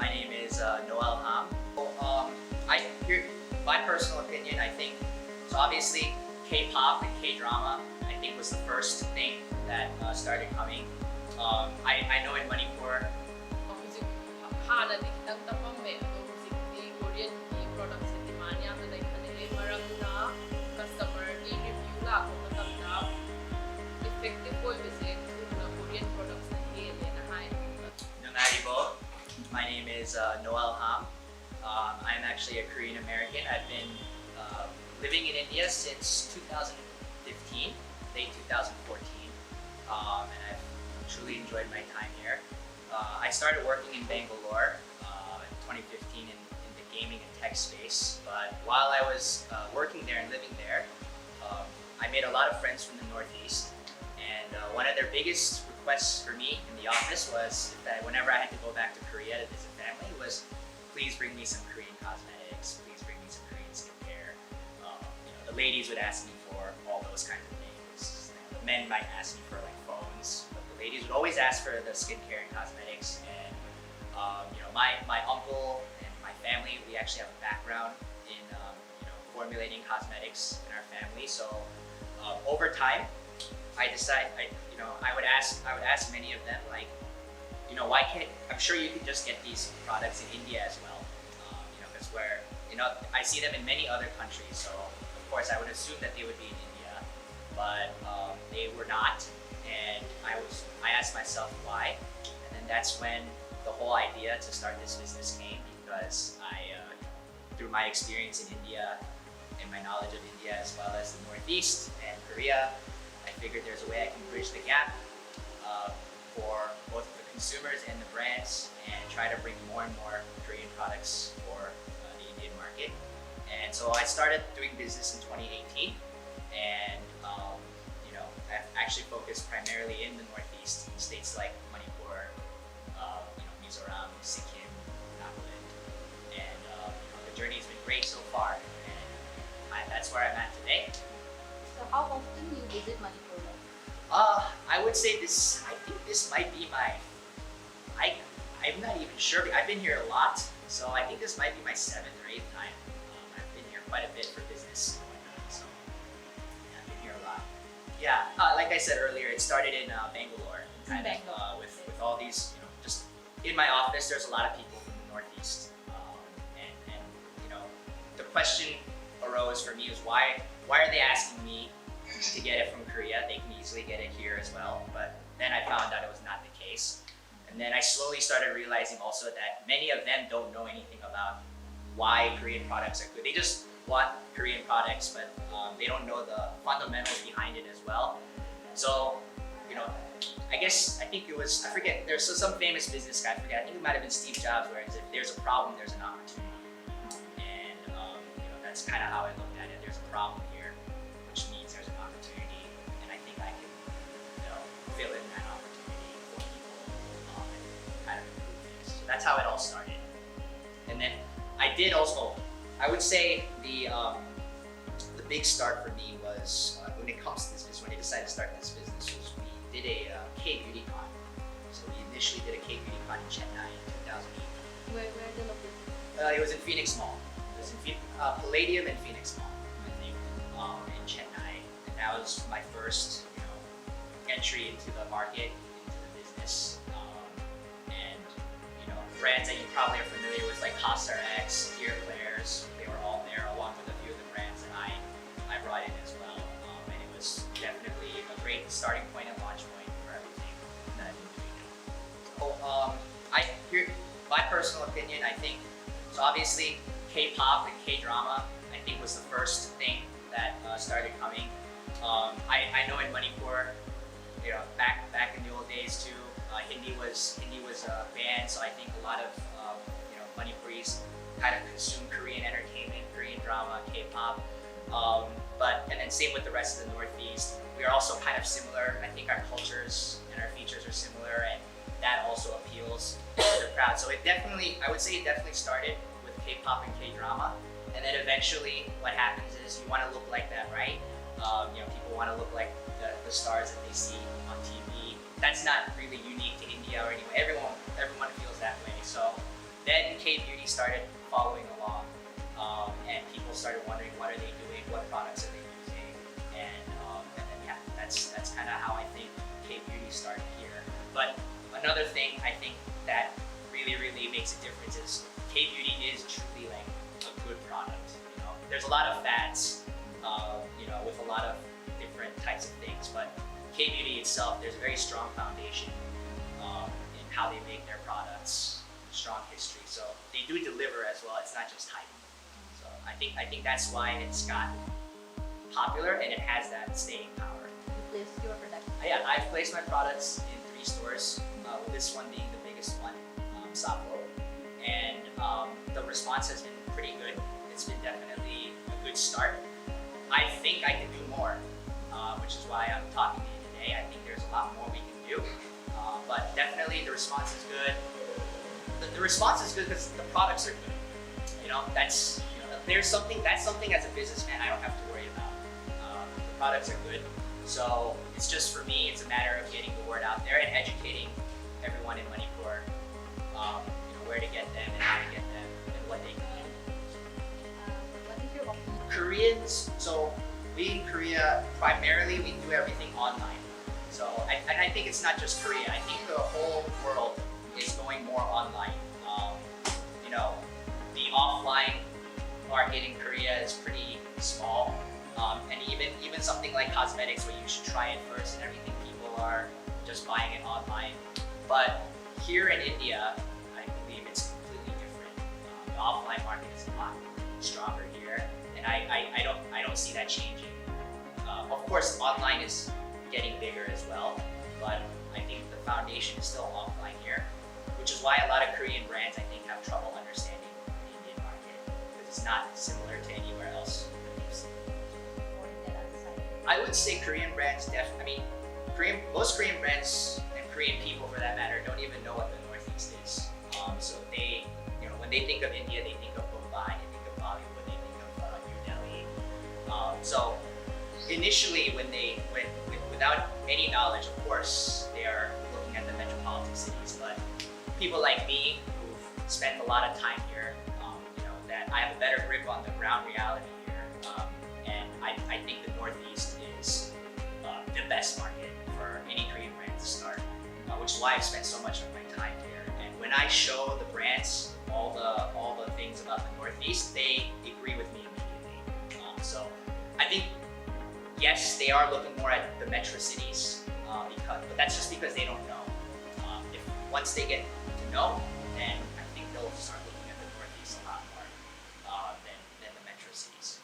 My name is Noel Ham. My personal opinion, I think, so obviously K-pop and K-drama, I think was the first thing that started coming. I know in Manipur, Musik hana di kitang tapang me ato musik di Korean di products di manya na like kanila marang na customer di review la kung matanda effective po kasi na Korean products na hele na high. Nungaribo. My name is Noel Ham. I'm actually a Korean American. I've been living in India since 2015, late 2014, and I've truly enjoyed my time here. I started working in Bangalore in 2015 in the gaming and tech space, but while I was working there and living there, I made a lot of friends from the Northeast, and one of their biggest requests for me in the office was that whenever I had to go back to Korea to visit family was, please bring me some Korean cosmetics, please bring me some Korean skincare. The ladies would ask me for all those kinds of things. The men might ask me for like phones, but the ladies would always ask for the skincare and cosmetics. And my uncle and my family, we actually have a background in formulating cosmetics in our family. So over time, I would ask many of them, like, why can't, I'm sure you could just get these products in India as well. Because I see them in many other countries. So of course I would assume that they would be in India, but they were not. And I asked myself why. And then that's when the whole idea to start this business came, because through my experience in India and my knowledge of India as well as the Northeast and Korea, I figured there's a way I can bridge the gap for both the consumers and the brands and try to bring more and more Korean products for the Indian market. And so I started doing business in 2018, and I've actually focused primarily in the Northeast, in states like Manipur, Mizoram, Sikkim, Nagaland, and the journey has been great so far, and that's where I'm at today. So how often you visit Manipur? I would say this. I think this might be I'm not even sure. I've been here a lot, so I think this might be my 7th or 8th time. I've been here quite a bit for business, so yeah, I've been here a lot. Yeah, like I said earlier, it started in Bangalore. With all these, just in my office, there's a lot of people from the Northeast, and the question arose for me was why are they asking me to get it from Korea? They can easily get it here as well. But then I found out it was not the case. And then I slowly started realizing also that many of them don't know anything about why Korean products are good. They just want Korean products, but they don't know the fundamentals behind it as well. So, I think it was, I forget, there's some famous business guy, I think it might have been Steve Jobs, where if there's a problem, there's an opportunity. And that's kind of how I looked at it. There's a problem here, which means there's an opportunity, and I think I can fill in that opportunity for people and kind of improve things. So that's how it all started. And then I would say the big start for me was when it comes to this business, when I decided to start this business, was we did a K-Beauty Con. So we initially did a K-Beauty Con in Chennai in 2008. Where the location? It was in Phoenix Mall. It was in Palladium and Phoenix Mall, I think, in Chennai. And that was my first, entry into the market, into the business. And brands that you probably are familiar with, like CosRX, Dear Claire's, they were all there, along with a few of the brands that I brought in as well. And it was definitely a great starting point and launch point for everything that I've been doing now. So, my personal opinion, I think, so obviously K-pop and K-drama, I think, was the first thing that started coming. I know in Manipur, back in the old days too, Hindi was banned, so I think a lot of Manipuris kind of consume Korean entertainment, Korean drama, K-pop. And then same with the rest of the Northeast. We are also kind of similar. I think our cultures and our features are similar, and that also appeals to the crowd. So I would say it definitely started with K-pop and K-drama, and then eventually what happens is you want to look like that, right? People want to look like the stars that they see on TV. That's not really unique to India or anywhere. Everyone feels that way. So then think that really makes a difference is K-beauty is truly like a good product. You know, there's a lot of fads, you know, with a lot of different types of things, but K-beauty itself, there's a very strong foundation in how they make their products, strong history. So they do deliver as well. It's not just hype. So I think that's why it's gotten popular and it has that staying power. You place your product. Yeah, I've placed my products in 3 stores, with this one being the biggest one, Sapporo. And the response has been pretty good. It's been definitely a good start. I think I can do more, which is why I'm talking to you today. I think there's a lot more we can do. But definitely the response is good. The response is good because the products are good. You know, that's something as a businessman I don't have to worry about. The products are good. So it's just for me, it's a matter of getting the word out there and educating everyone in Manipur, where to get them and how to get them and what they can do. What is your opinion? Koreans, so we in Korea, primarily we do everything online. So, and I think it's not just Korea, I think the whole world is going more online. The offline market in Korea is pretty small. And even something like cosmetics where you should try it first and everything, people are just buying it online. But here in India, I believe it's completely different. The offline market is a lot stronger here, and I don't see that changing. Of course, online is getting bigger as well, but I think the foundation is still offline here, which is why a lot of Korean brands I think have trouble understanding the Indian market because it's not similar to anywhere else. More in that other side. I would say Korean brands most Korean brands and Korean people for that matter don't even know what the Northeast is. So they, when they think of India, they think of Mumbai, they think of Bollywood, they think of New Delhi. So initially, without any knowledge, of course, they are looking at the metropolitan cities. But people like me who've spent a lot of time here, that I have a better grip on the ground reality here, and I think the Northeast is the best market for any Korean brand to start, which is why I've spent so much of my time here. And when I show the brands all the things about the Northeast, they agree with me immediately. So I think yes, they are looking more at the metro cities, but that's just because they don't know. If once they get to know, then I think they'll start looking at the Northeast a lot more than the metro cities.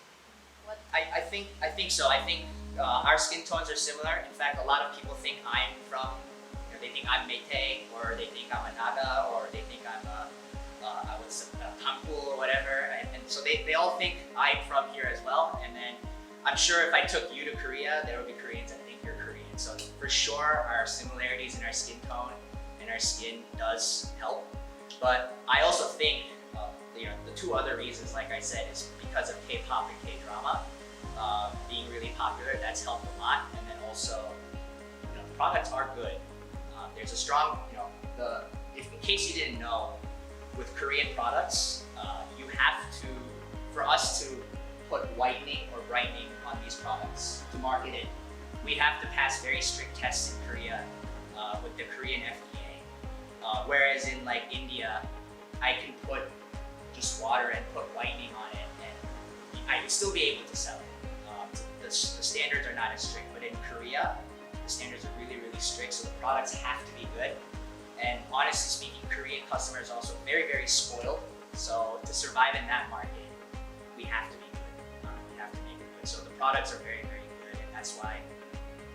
What? I think so. I think our skin tones are similar. In fact, a lot of people think I'm from, they think I'm Meitei, or they think I'm a Naga, or they think I'm a Tangkul or whatever. And so they all think I'm from here as well. And then I'm sure if I took you to Korea, there would be Koreans that think you're Korean. So for sure, our similarities in our skin tone and our skin does help. But I also think the 2 other reasons, like I said, is because of K-pop and K-drama being really popular. That's helped a lot. And then also, the products are good. There's a strong, in case you didn't know, with Korean products, you have to, for us to put whitening or brightening on these products to market it, we have to pass very strict tests in Korea with the Korean FDA. Whereas in like India, I can put just water and put whitening on it, and I would still be able to sell it. The standards are not as strict, but in Korea, the standards are really strict, so the products have to be good. And honestly speaking, Korean customers are also very spoiled. So to survive in that market, we have to be good. We have to make it good. So the products are very good, and that's why,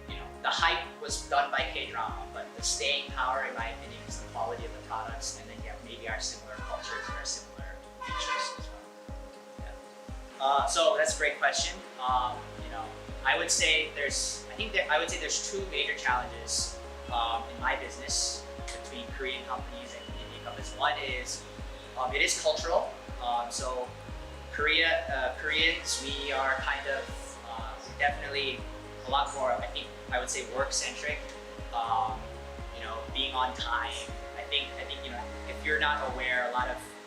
the hype was done by K-drama, but the staying power, in my opinion, is the quality of the products, and then maybe our similar cultures and our similar features as well. Yeah. So that's a great question. I would say there's 2 major challenges in my business between Korean companies and Indian companies. One is it is cultural. So Koreans, we are kind of definitely a lot more, I would say, work-centric. Being on time. I think if you're not aware, a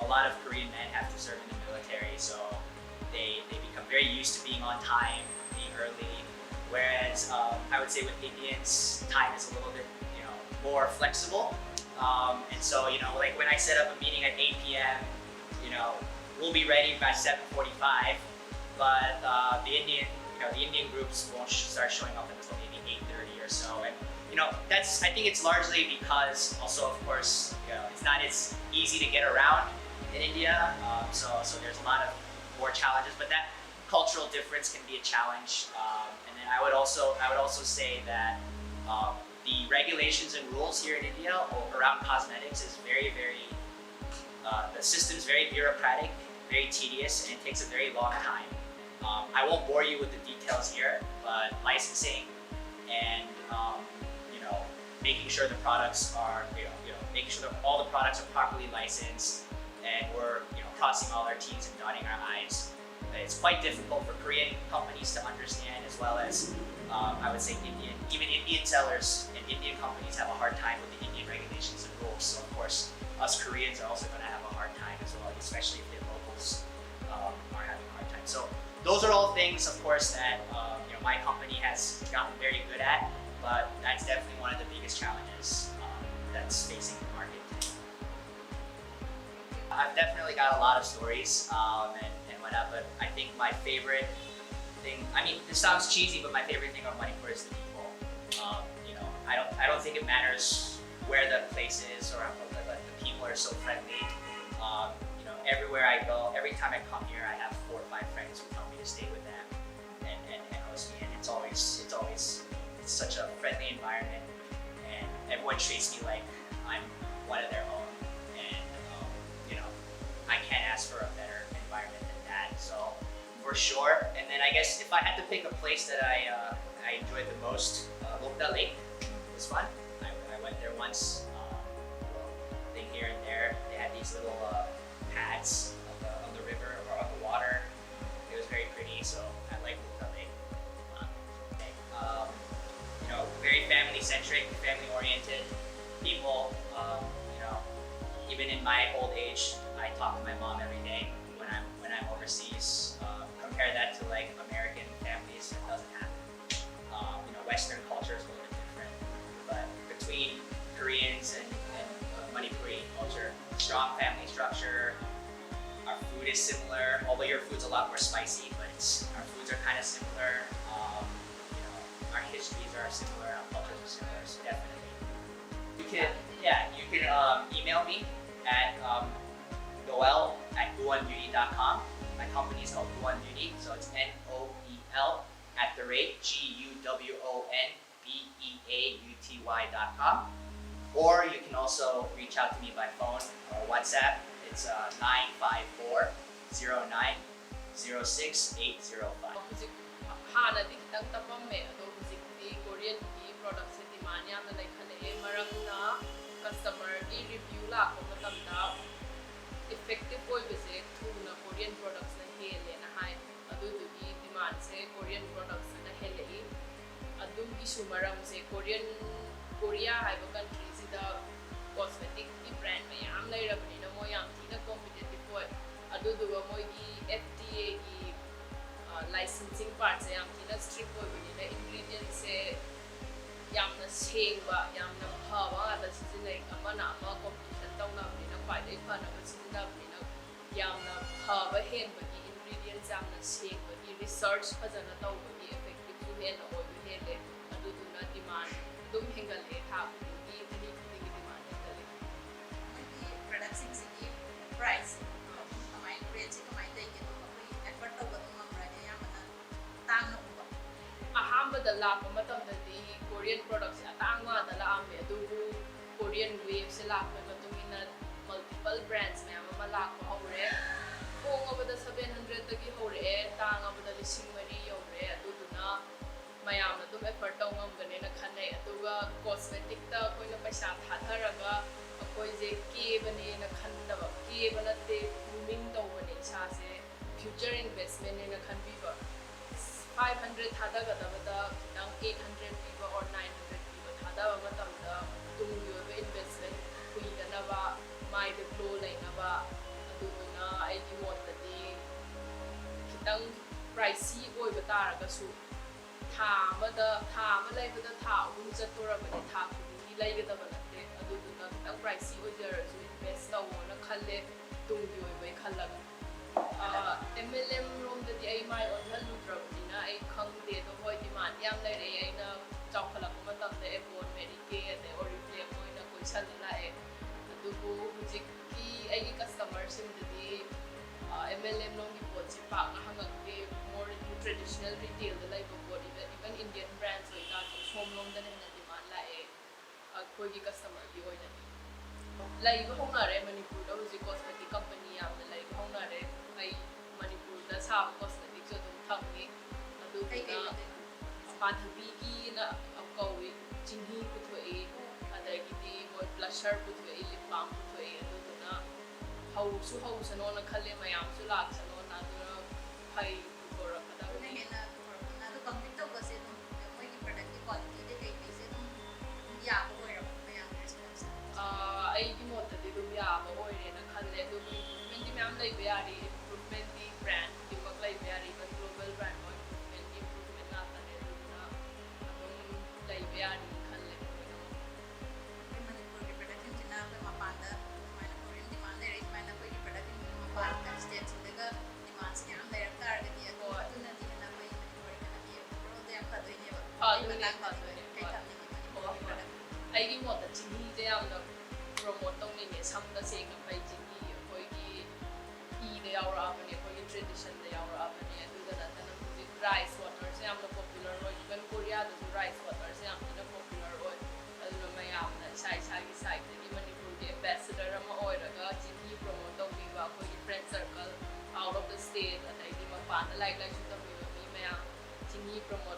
lot of Korean men have to serve in the military, so they become very used to being on time, being early. Whereas I would say with Indians, time is a little bit more flexible. And so, like when I set up a meeting at 8 p.m., we'll be ready by 7:45. But the Indian groups won't start showing up until maybe 8:30 or so. And I think it's largely because also, of course, it's not as easy to get around in India. So there's a lot of more challenges, but that cultural difference can be a challenge. And then I would also say that the regulations and rules here in India around cosmetics is very, very, the system's very bureaucratic, very tedious, and it takes a very long time. I won't bore you with the details here, but licensing and making sure the products are, making sure that all the products are properly licensed, and we're crossing all our T's and dotting our I's. It's quite difficult for Korean companies to understand, as well as I would say even Indian sellers and Indian companies have a hard time with the Indian regulations and rules. So of course, us Koreans are also going to have a hard time as well, especially if the locals are having a hard time. So those are all things, of course, that my company has gotten very good at, but that's definitely one of the biggest challenges that's facing the market today. I've definitely got a lot of stories and whatnot, but I think my favorite thing, I mean, this sounds cheesy, but my favorite thing on Manipur is the people. I don't think it matters where the place is, but the people are so friendly. Everywhere I go, every time I come here, I have 4 or 5 friends who tell me to stay with them and host me, and it's such a friendly environment, and everyone treats me like I'm one of their own, and I can't ask for a better environment than that. So for sure. And then I guess if I had to pick a place that I enjoyed the most, Lopda Lake was fun. I went there once. I think here and there they had these little pads of the river or of the water. It was very pretty, so I like Lopda Lake. Very family-centric, family-oriented people. Even in my old age, I talk to my mom every day when I'm overseas. Compare that to like American families, it doesn't happen. Western culture is a little bit different, but between Koreans and Manipuri culture, strong family structure. Our food is similar, although your food's a lot more spicy, but our foods are kind of similar. Our histories are similar, our cultures are similar, so definitely. You can email me at noel@guwonbeauty.com. My company is called Guwon Beauty, so it's NOEL@GUWONBEAUTY.com. Or you can also reach out to me by phone or WhatsApp. It's 954-09-06805. ꯍꯧꯖꯤꯛ ꯍꯥꯟꯅꯗꯤ ꯈꯤꯇꯪ ꯇꯞꯄꯝꯃꯦ ꯑꯗꯣ ꯍꯧꯖꯤꯛꯇꯤ ꯀꯣꯔꯤꯌꯟꯒꯤ ꯄ꯭ꯔꯣꯗꯛꯁꯦ ꯗꯤꯃꯥꯟ ꯌꯥꯝꯅ ꯂꯩꯈꯠꯂꯛꯑꯦ ꯃꯔꯝꯅ ꯀꯁꯇꯃꯔꯒꯤ review ꯂꯥꯛꯄ ꯃꯇꯝꯗ ꯏꯐꯦꯛꯇꯤꯚ ꯑꯣꯏꯕꯁꯦ ꯊꯨꯅ ꯀꯣꯔꯤꯌꯟ ꯄ꯭ꯔꯣꯗꯛꯁꯅ ꯍꯦꯜꯂꯦꯅ ꯍꯥꯏ ꯑꯗꯨꯗꯨꯒꯤ ꯗꯤꯃꯥꯟꯁꯦ ꯀꯣꯔꯤꯌꯟ ꯄ꯭ꯔꯣꯗꯛꯁꯅ ꯍꯦꯜꯂꯛꯏ ꯑꯗꯨꯒꯤꯁꯨ ꯃꯔꯝꯁꯦ ꯀꯣꯔꯤꯌꯥ ꯍꯥꯏꯕ ꯀꯟꯇ꯭ꯔꯤꯁꯤꯗ ꯀꯣꯁꯃꯦꯇꯤꯛꯀꯤ ꯕ꯭ꯔꯥꯟ ꯃꯌꯥꯝ ꯂꯩꯔꯕꯅꯤꯅ ꯃꯣꯏ ꯌꯥꯝ ꯊꯤꯅ ꯀꯣꯝꯄꯤꯇꯤꯇꯤꯚ ꯑꯣꯏ ꯑꯗꯨꯗꯨꯒ ꯃꯣꯏꯒꯤ FDAꯒꯤ licensing parts yam thina strict oibani ingredients se yamna sengba yamna phaba da sijinai amana ama competition tawnabnina khwaidai phanaba sijinabnina yamna phaba henbagi ingredients yamna sengbagi research phajana tawbagi effective su hena oibu hele aduduna demand dum hengale tha gi demand hengale products in price kamai range kamai dai ke effort tawba ꯑꯍꯥꯟꯕꯗ ꯂꯥꯛꯄ ꯃꯇꯝꯗꯗꯤ Korean ꯄ꯭ꯔꯣꯗꯛꯁꯦ ꯑꯇꯥꯡꯕꯗ ꯂꯥꯛꯑꯝꯃꯦ ꯑꯗꯨꯕꯨ Korean ꯋꯦꯚꯁꯦ ꯂꯥꯛꯄꯒꯤ ꯃꯇꯨꯡ ꯏꯟꯅ multiple ꯕ꯭ꯔꯥꯟड्ꯁ ꯃꯌꯥꯝ ꯑꯃ ꯂꯥꯛꯄ ꯍꯧꯔꯦ ꯍꯣꯡꯉꯕꯗ 700ꯗꯒꯤ ꯍꯧꯔꯛꯑꯦ ꯇꯥꯡꯉꯕꯗ 4,000 ꯌꯧꯔꯦ ꯑꯗꯨꯗꯨꯅ ꯃꯌꯥꯝꯅ ꯑꯗꯨꯝ ꯑꯦꯐꯔꯠ ꯇꯧ ꯉꯝꯒꯅꯦꯅ ꯈꯟꯅꯩ ꯑꯗꯨꯒ ꯀꯣꯁꯃꯦꯇꯤꯛꯇ ꯑꯩꯈꯣꯏꯅ ꯄꯩꯁꯥ ꯊꯥꯊꯔꯒ ꯑꯩꯈꯣꯏꯁꯦ ꯀꯦꯕꯅꯦꯅ ꯈꯟꯗꯕ ꯀꯦꯕ ꯅꯠꯇꯦ ꯒ꯭ꯔꯨꯃꯤꯡ ꯇꯧꯕꯅꯦ ꯏꯁꯥꯁꯦ ꯐ꯭ꯌꯨꯆꯔ ꯏꯟꯚꯦꯁꯃꯦꯟꯅꯦꯅ ꯈꯟꯕꯤꯕ 500 thadagadabada kitang 800 piba or 900 piba thadaba matamda tungi oiba investment kuidanaba maida glow lainaba aduduna aigi mottadi kitang pricey oiba taragasu tha ama laibada tha ahum chatorabani tha khudingi laigadaba natte ꯑꯗꯨꯗꯨꯅ ꯈꯤꯇꯪ ꯄ꯭ꯔꯥꯏꯁꯤ ꯑꯣꯏꯖꯔꯁꯨ invest ꯇꯧꯑꯣꯅ ꯈꯜꯂꯦ ꯇꯨꯡꯒꯤ ꯑꯣꯏꯕꯩ ꯈꯜꯂꯒ MLM ꯔꯣꯝꯗꯗꯤ ꯑꯩ ꯃꯥꯏ ꯑꯣꯟꯍꯜꯂꯨꯗ꯭ꯔꯕꯅꯤꯅ ꯑꯩ ꯈꯪꯗꯦ ꯑꯗꯣ ꯍꯣꯏ ꯗꯤꯃꯥꯟ ꯌꯥꯝ ꯂꯩꯔꯛꯑꯦ ꯑꯩꯅ ꯆꯥꯎꯈꯠꯂꯛꯄ ꯃꯇꯝꯗ ꯑꯦꯕꯣꯟ ꯃꯦꯔꯤꯀꯦ ꯑꯗꯩ ꯑꯣꯔꯤꯐ꯭ꯂꯦꯝ ꯑꯣꯏꯅ ꯀꯣꯏꯁꯜꯂ ꯂꯥꯛꯑꯦ ꯑꯗꯨꯕꯨ ꯍꯧꯖꯤꯛꯀꯤ ꯑꯩꯒꯤ ꯀꯁꯇꯃꯔꯁꯤꯡꯗꯗꯤ MLM ꯂꯣꯝꯒꯤ ꯄꯣꯠꯁꯤ ꯄꯥꯛꯅ ꯍꯪꯉꯛꯇꯦ ꯃꯣꯔ ꯇ꯭ꯔꯦꯗꯤꯁꯅꯦꯜ ꯔꯤꯇꯦꯜꯗ ꯂꯩꯕ ꯄꯣꯠ ꯏꯚꯟ ꯏꯟꯗꯤꯌꯟ ꯕ꯭ꯔꯥꯟꯁ ꯑꯣꯏꯇꯥꯔꯁꯨ ꯁꯣꯝ ꯂꯣꯝꯗꯅ ꯍꯦꯟꯅ ꯗꯤꯃꯥꯟ ꯂꯥꯛꯑꯦ ꯑꯩꯈꯣꯏꯒꯤ ꯀꯁꯇꯃꯔꯒꯤ ꯑꯣꯏꯅꯗꯤ ꯂꯩꯕ ꯍꯧꯅꯔꯦ ꯃꯅꯤꯄꯨꯔꯗ ꯍꯧꯖꯤꯛ ꯀꯣꯁꯃꯦꯇꯤꯛ ꯀꯝꯄꯅꯤ ꯌꯥꯝꯅ ꯂꯩꯕ ꯍꯧꯅꯔꯦ ꯑꯩ ꯃꯅꯤꯄꯨꯔꯗ ꯁꯥꯕ ꯀꯣꯁꯃꯦꯇꯤꯛꯁꯨ ꯑꯗꯨꯝ ꯊꯝꯃꯤ ꯀꯩꯀꯩ ꯑꯗꯨꯗꯨꯅ ꯑꯣꯏꯗꯣꯏꯅꯣ? ꯄꯥꯟꯊꯕꯤꯒꯤꯅ ꯀꯧꯏ ꯆꯤꯡꯍꯤ ꯄꯨꯊꯣꯛꯏ ꯑꯗꯒꯤꯗꯤ ꯃꯣꯏ ꯕ꯭ꯂꯁꯔ ꯄꯨꯊꯣꯛꯏ ꯂꯤꯞ ꯕꯥꯝ ꯄꯨꯊꯣꯛꯏ ꯑꯗꯨꯗꯨꯅ ꯍꯧꯁꯨ ꯍꯧꯁꯅꯣꯅ ꯈꯜꯂꯦ ꯃꯌꯥꯝꯁꯨ ꯂꯥꯛꯁꯅꯣꯅ ꯑꯗꯨꯅ ꯐꯩ ꯑꯗꯨꯅ ꯄꯨꯊꯣꯔꯛꯀꯗꯕꯅꯤ ꯍꯦꯟꯅ ꯄꯨꯊꯣꯔꯛꯄꯅ ꯑꯗꯣ ꯀꯝꯄꯤꯠ ꯇꯧꯕꯁꯦ ꯑꯗꯨꯝ ꯃꯣꯏꯒꯤ ꯄ꯭ꯔꯗꯛꯀꯤ ꯀ꯭ꯋꯥꯂꯤꯇꯤꯗ ꯀꯩꯀꯩꯁꯦ ꯑꯗꯨꯝ ꯌꯥꯕ ꯑꯣꯏꯔꯕ ꯃꯌꯥꯝꯒꯤ ꯔꯦꯁꯄꯣꯟꯁꯇ? ꯑꯩꯒꯤ ꯃꯣꯠꯇꯗꯤ ꯑꯗꯨꯝ ꯌꯥꯕ ꯑꯣꯏꯔꯦꯅ ꯈꯜꯂꯦ ꯑꯗꯨꯕꯨ ꯏꯝꯄ꯭ꯔꯨꯚꯃꯦꯟꯗꯤ ꯃꯌꯥꯝ ꯂꯩꯕ ꯌꯥꯔꯤ ꯏꯝꯄ꯭ꯔꯨꯚꯃꯦꯟꯗꯤ ꯕ꯭ꯔꯥꯟ ꯈꯨꯗꯤꯡꯃꯛ ꯂꯩꯕ ꯌꯥꯔꯤ ꯏꯚꯟ ꯒ꯭ꯂꯣꯕꯦꯜ ꯕ꯭ꯔꯥꯟ ꯍꯣꯏ ꯏꯝꯄ꯭ꯔꯨꯚꯃꯦꯟ ꯉꯥꯛꯇꯅꯦ ꯑꯗꯨꯗꯨꯅ ꯑꯗꯨꯝ ꯂꯩꯕ ꯌꯥꯔꯤ ꯈꯜꯂꯦ ꯂꯣꯏꯅꯃꯛ ꯑꯩꯈꯣꯏ ꯃꯅꯤꯄꯨꯔꯒꯤ ꯄ꯭ꯔꯗꯛꯁꯤꯡꯁꯤꯅ ꯑꯩꯈꯣꯏ ꯃꯄꯥꯟꯗ ꯁꯨꯃꯥꯏꯅ ꯐꯣꯔꯦꯟ ꯗꯤꯃꯥꯟ ꯂꯩꯔꯦ ꯁꯨꯃꯥꯏꯅ ꯑꯩꯈꯣꯏꯒꯤ ꯄ꯭ꯔꯗꯛꯁꯤꯡꯁꯤꯅ ꯃꯄꯥꯟꯗ ꯁ꯭ꯇꯦꯠꯁꯤꯡꯗꯒ ꯗꯤꯃꯥꯟꯁꯦ ꯌꯥꯝ ꯂꯩꯔꯛ ꯇꯥꯔꯒꯗꯤ ꯍꯣꯏ ꯑꯗꯨꯅꯗꯤ ꯍꯦꯟꯅ ꯑꯩꯈꯣꯏ ꯃꯅꯤꯄꯨꯔ ꯏꯀꯣꯅꯣꯃꯤ ꯑꯣꯚꯔꯑꯣꯜꯗ ꯌꯥꯝ ꯐꯗꯣꯏꯅꯦꯕ ꯐꯗꯣꯏꯅꯦ ꯐꯗꯣꯏꯅꯦ ꯀꯩ ꯍꯣꯏ ꯊꯝꯅꯤꯡꯉꯤ ꯍꯣꯏ ꯃꯅꯤꯄꯨꯔꯒꯤ ꯍꯣꯏ ꯄ꯭ꯔꯗꯛ? ꯑꯩꯒꯤ ꯃꯣꯠꯇ ꯆꯤꯡꯍꯤꯁꯦ ꯌꯥꯝꯅ ꯄ꯭ꯔꯣꯃꯣꯠ ꯇꯧꯅꯤꯡꯉꯦ ꯁꯝꯅ ꯁꯦꯡꯅ ꯐꯩ ꯆꯤꯡꯍꯤ ꯑꯩꯈꯣꯏꯒꯤ ꯏꯗ ꯌꯥꯎꯔꯛꯑꯕꯅꯦ ꯑꯩꯈꯣꯏꯒꯤ ꯇ꯭ꯔꯦꯗꯤꯁꯟꯗ ꯌꯥꯎꯔꯛꯑꯕꯅꯦ ꯑꯗꯨꯗ ꯅꯠꯇꯅ ꯍꯧꯖꯤꯛ ꯔꯥꯏꯁ ꯋꯥꯇꯔꯁꯦ ꯌꯥꯝꯅ ꯄꯣꯄꯨꯂꯔ ꯑꯣꯏ ꯏꯚꯟ ꯀꯣꯔꯤꯌꯥꯗꯁꯨ ꯔꯥꯏꯁ ꯋꯥꯇꯔꯁꯦ ꯌꯥꯝ ꯊꯤꯅ ꯄꯣꯄꯨꯂꯔ ꯑꯣꯏ ꯑꯗꯨꯅ ꯃꯌꯥꯝꯅ ꯏꯁꯥ ꯏꯁꯥꯒꯤ ꯁꯥꯏꯠꯇꯒꯤ ꯃꯅꯤꯄꯨꯔꯒꯤ ꯑꯦꯝꯕꯦꯁꯦꯗꯔ ꯑꯃ ꯑꯣꯏꯔꯒ ꯆꯤꯡꯍꯤ ꯄ꯭ꯔꯣꯃꯣꯠ ꯇꯧꯕꯤꯕ ꯑꯩꯈꯣꯏꯒꯤ friend circle out of the state ꯑꯗꯩꯗꯤ ꯃꯄꯥꯟꯗ ꯂꯥꯏꯔꯤꯛ ꯂꯥꯏꯁꯨ ꯇꯝꯕꯤꯕ ꯃꯤ ꯃꯌꯥꯝ ꯆꯤꯡꯍꯤ ꯄ꯭ꯔꯣꯃꯣꯠ